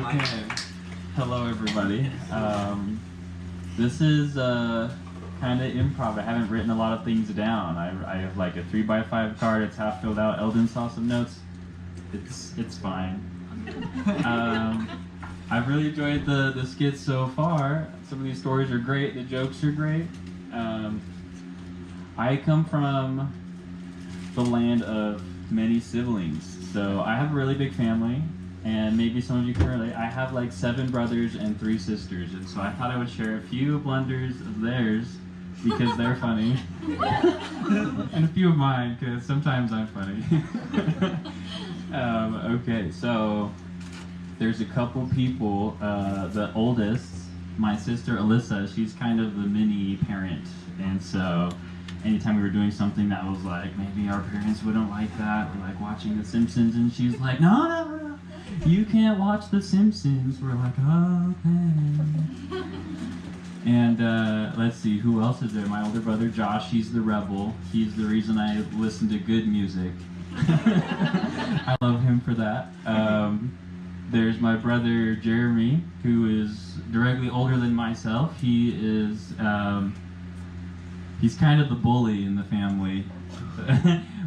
Okay. Hello, everybody. This is kind of improv. I haven't written a lot of things down. I have like a 3x5 card. It's half filled out. Eldon saw some notes. It's fine. I've really enjoyed the skits so far. Some of these stories are great. The jokes are great. I come from the land of many siblings, so I have a really big family. And maybe some of you can relate. I have like 7 brothers and 3 sisters, and so I thought I would share a few blunders of theirs because they're funny, and a few of mine because sometimes I'm funny. Okay, so there's a couple people. The oldest, my sister Alyssa, she's kind of the mini parent, and so anytime we were doing something that was like maybe our parents wouldn't like that, or like watching The Simpsons, and she's like, no. You can't watch The Simpsons. We're like, okay. And let's see, who else is there? My older brother Josh, he's the rebel. He's the reason I listen to good music. I love him for that. There's my brother Jeremy, who is directly older than myself. He is, he's kind of the bully in the family.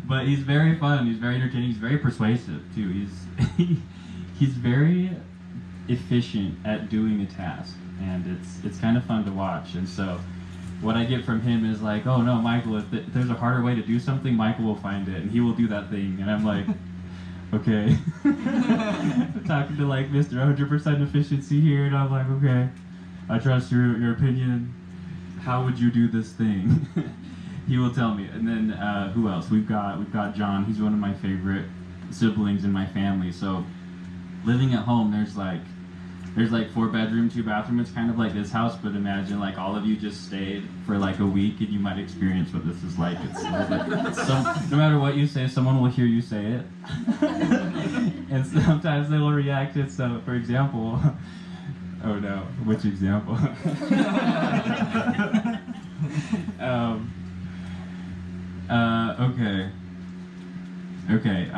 But he's very fun, he's very entertaining, he's very persuasive too. He's very efficient at doing a task, and it's kind of fun to watch. And so what I get from him is like, oh no, Michael, if there's a harder way to do something, Michael will find it and he will do that thing. And I'm like, okay. Talking to like Mr. 100% efficiency here, and I'm like, okay, I trust your opinion. How would you do this thing? He will tell me. And then who else? We've got John. He's one of my favorite siblings in my family. So living at home, there's like 4 bedroom, 2 bathroom. It's kind of like this house, but imagine like all of you just stayed for like a week, and you might experience what this is like. No matter what you say, someone will hear you say it, and sometimes they will react. And so, for example, oh no, which example? Okay.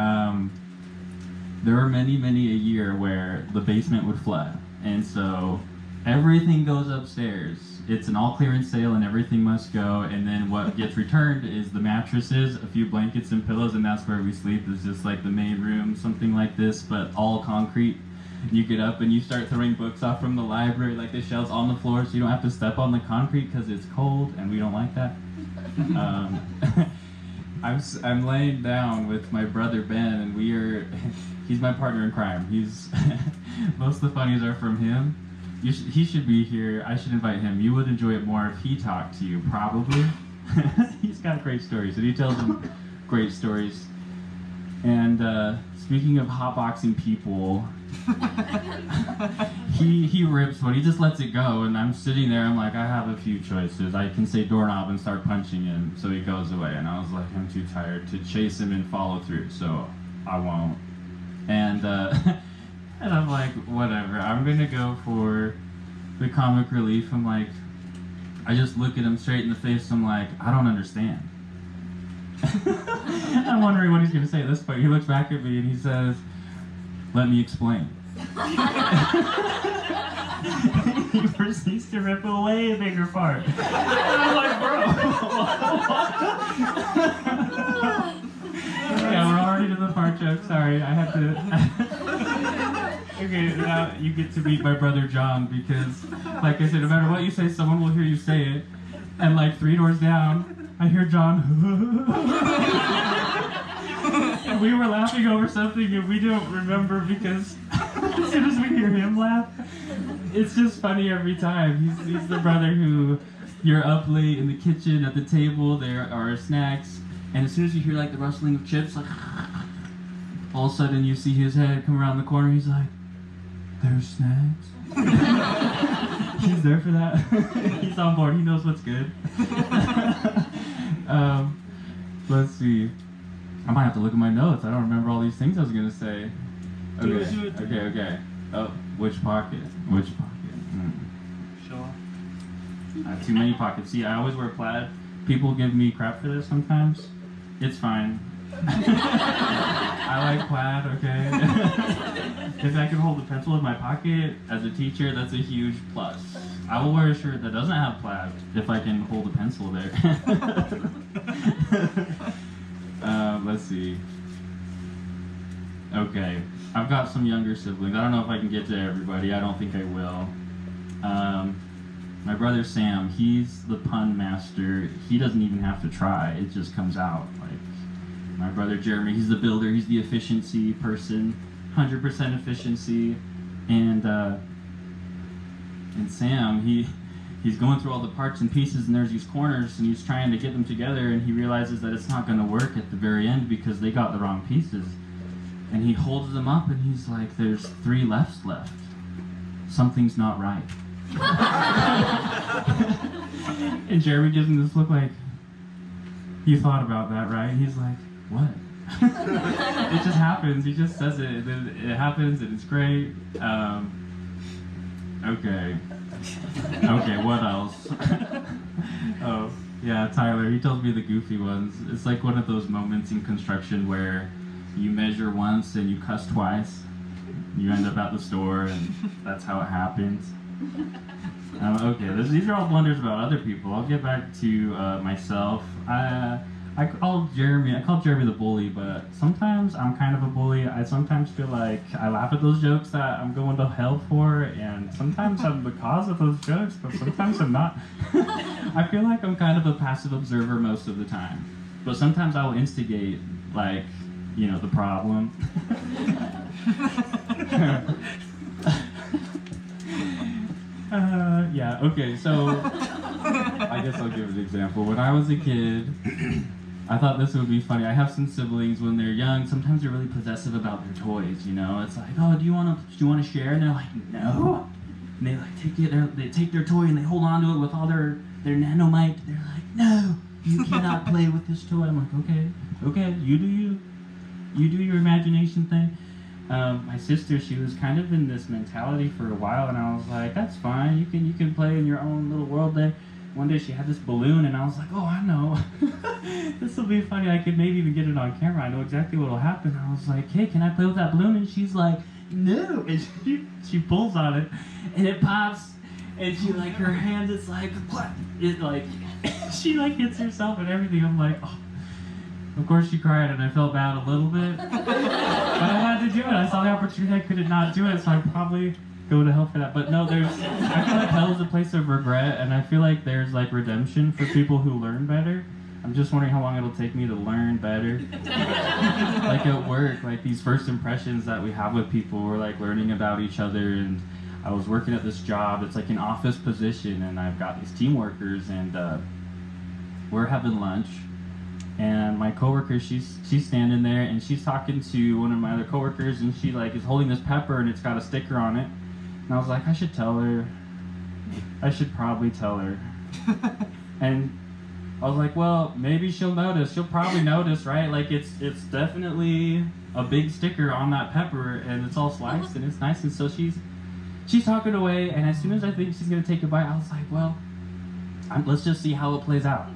There were many a year where the basement would flood, and so everything goes upstairs. It's an all clearance sale, and everything must go. And then what gets returned is the mattresses, a few blankets and pillows, and that's where we sleep. It's just like the main room, something like this, but all concrete. You get up and you start throwing books off from the library, like the shelves on the floor, so you don't have to step on the concrete because it's cold, and we don't like that. I'm laying down with my brother Ben, and he's my partner in crime. He's most of the funnies are from him. He should be here. I should invite him. You would enjoy it more if he talked to you, probably. He's got great stories, and he tells them great stories. And speaking of hotboxing people, he rips one. He just lets it go, and I'm sitting there. I'm like, I have a few choices. I can say doorknob and start punching him, so he goes away. And I was like, I'm too tired to chase him and follow through, so I won't. And and I'm like, whatever. I'm gonna go for the comic relief. I'm like, I just look at him straight in the face. I'm like, I don't understand. I'm wondering what he's gonna say at this point. He looks back at me and he says, let me explain. He proceeds to rip a way bigger part. And I'm like, bro. Yeah, we're already to the part joke. Sorry, I have to. Okay, now you get to meet my brother John, because, like I said, no matter what you say, someone will hear you say it. And like 3 doors down, I hear John. And we were laughing over something, and we don't remember because as soon as we hear him laugh, it's just funny every time. He's the brother who, you're up late in the kitchen at the table, there are snacks, and as soon as you hear like the rustling of chips, like all of a sudden you see his head come around the corner. He's like, there's snacks. He's there for that. He's on board. He knows what's good. Let's see. I might have to look at my notes. I don't remember all these things I was gonna say. Okay. Oh, which pocket? Which pocket? Sure. I have too many pockets. See, I always wear plaid. People give me crap for this sometimes. It's fine. I like plaid, okay? if I can hold a pencil in my pocket as a teacher, that's a huge plus. I will wear a shirt that doesn't have plaid if I can hold a pencil there. Let's see. Okay, I've got some younger siblings. I don't know if I can get to everybody. I don't think I will. My brother Sam, he's the pun master. He doesn't even have to try. It just comes out. Like my brother Jeremy, he's the builder. He's the efficiency person, 100% efficiency. And Sam, he's going through all the parts and pieces, and there's these corners, and he's trying to get them together, and he realizes that it's not going to work at the very end because they got the wrong pieces. And he holds them up, and he's like, "There's 3 lefts left. Something's not right." And Jeremy gives him this look like, "You thought about that, right?" He's like, "What?" It just happens. He just says it. It happens, and it's great. Okay, what else? Oh, yeah, Tyler, he tells me the goofy ones. It's like one of those moments in construction where you measure once and you cuss twice. You end up at the store, and that's how it happens. Okay, these are all blunders about other people. I'll get back to myself. I call Jeremy the bully, but sometimes I'm kind of a bully. I sometimes feel like I laugh at those jokes that I'm going to hell for, and sometimes I'm the cause of those jokes, but sometimes I'm not. I feel like I'm kind of a passive observer most of the time, but sometimes I'll instigate, like, the problem. Yeah, okay, so I guess I'll give an example. When I was a kid, I thought this would be funny. I have some siblings when they're young. Sometimes they're really possessive about their toys. It's like, "Oh, do you want to share?" And they're like, "No." And they they take their toy and they hold on to it with all their nanomite. They're like, "No, you cannot play with this toy." I'm like, okay, you do your imagination thing. My sister, she was kind of in this mentality for a while, and I was like, "That's fine. You can play in your own little world there." One day she had this balloon, and I was like, "Oh, I know. This will be funny. I could maybe even get it on camera. I know exactly what will happen." I was like, "Hey, can I play with that balloon?" And she's like, "No." And she pulls on it, and it pops, and she, like, her hand is like, what? It, like, she, like, hits herself and everything. I'm like, oh. Of course she cried, and I felt bad a little bit. But I had to do it. I saw the opportunity. I couldn't not do it, so I'd probably go to hell for that. But no, I feel like hell is a place of regret, and I feel like there's, like, redemption for people who learn better. I'm just wondering how long it'll take me to learn better. Like at work, like these first impressions that we have with people, we're like learning about each other. And I was working at this job, it's like an office position, and I've got these team workers, and we're having lunch. And my coworker, she's standing there, and she's talking to one of my other coworkers, and she like is holding this pepper, and it's got a sticker on it. And I was like, I should tell her. I should probably tell her. And I was like, well, maybe she'll notice. She'll probably notice, right? Like it's definitely a big sticker on that pepper, and it's all sliced, and it's nice. And so she's talking away, and as soon as I think she's gonna take a bite, I was like, well, let's just see how it plays out.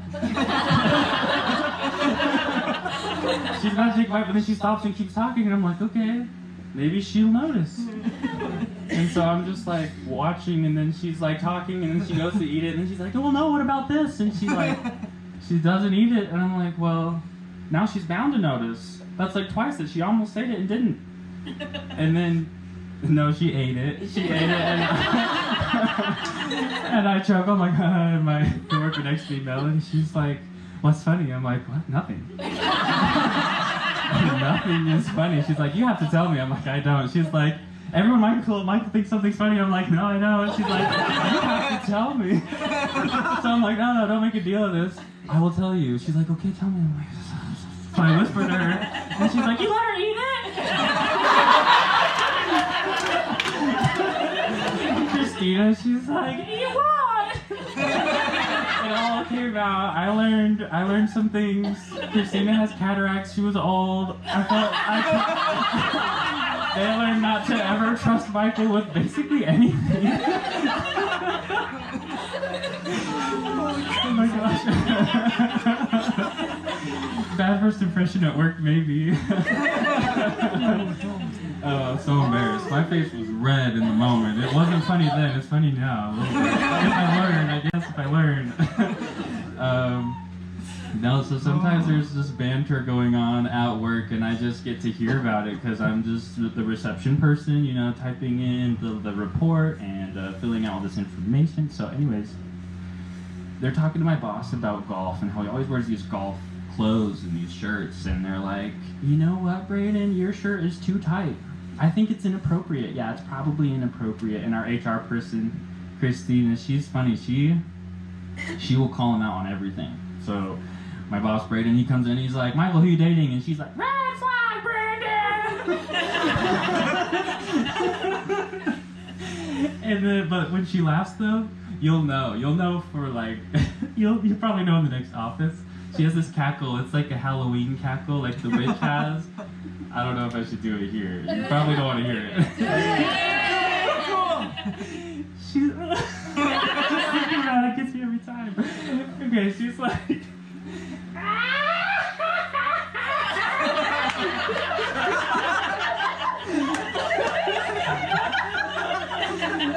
She's about to take a bite, but then she stops and keeps talking, and I'm like, okay, maybe she'll notice. And so I'm just like watching, and then she's like talking, and then she goes to eat it, and then she's like, oh, well, no, what about this? And she doesn't eat it, and I'm like, well, now she's bound to notice. That's like twice that she almost ate it and didn't. And then, no, she ate it. She ate it, and and I choke. I'm like, and my coworker next to me, Melanie, she's like, what's funny? I'm like, what? Nothing. Nothing is funny. She's like, you have to tell me. I'm like, I don't. She's like, everyone might think something's funny. I'm like, no, I know. And she's like, you have to tell me. So I'm like, no, don't make a deal of this. I will tell you. She's like, okay, tell me. I'm like, so I whispered to her, and she's like, you let her eat it? Christina, she's like, eat what? It all came out. I learned some things. Christina has cataracts. She was old. They learned not to ever trust Michael with basically anything. Oh my gosh. Bad first impression at work, maybe. Oh, I'm so embarrassed. My face was red in the moment. It wasn't funny then. It's funny now. If I learn. No, so sometimes there's this banter going on at work, and I just get to hear about it because I'm just the reception person, you know, typing in the report and filling out all this information. So anyways, they're talking to my boss about golf and how he always wears these golf clothes and these shirts, and they're like, you know what, Brayden, your shirt is too tight. I think it's inappropriate. Yeah, it's probably inappropriate. And our HR person, Christina, she's funny. She will call him out on everything. So my boss, Brayden, he comes in, he's like, Michael, who you dating? And she's like, red flag, Brandon! And then, but when she laughs though, you'll know for like, you'll probably know in the next office. She has this cackle, it's like a Halloween cackle, like the witch has. I don't know if I should do it here. You probably don't want to hear it. She's just thinking about it gets me every time. Okay, she's like,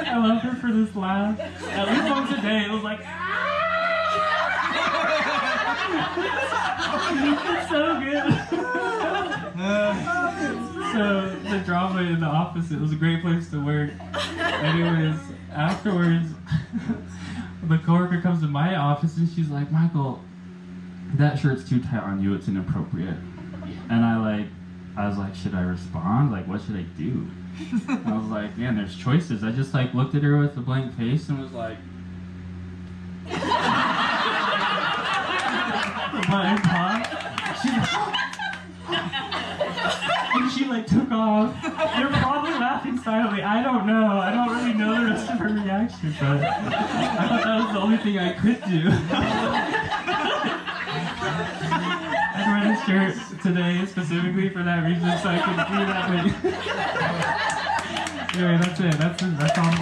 I love her for this laugh. At least once a day, it was like, it's so good. So the drama in the office, it was a great place to work. Anyways, afterwards, the coworker comes to my office and she's like, Michael, that shirt's too tight on you, it's inappropriate. And I was like, should I respond? Like, what should I do? I was like, man, there's choices. I just like looked at her with a blank face and was like, button pop. And she like took off. They're probably laughing silently. I don't know. I don't really know the rest of her reaction, but I thought that was the only thing I could do. I'm wearing a shirt today specifically for that reason, so I could do that. Anyway, that's it. That's all.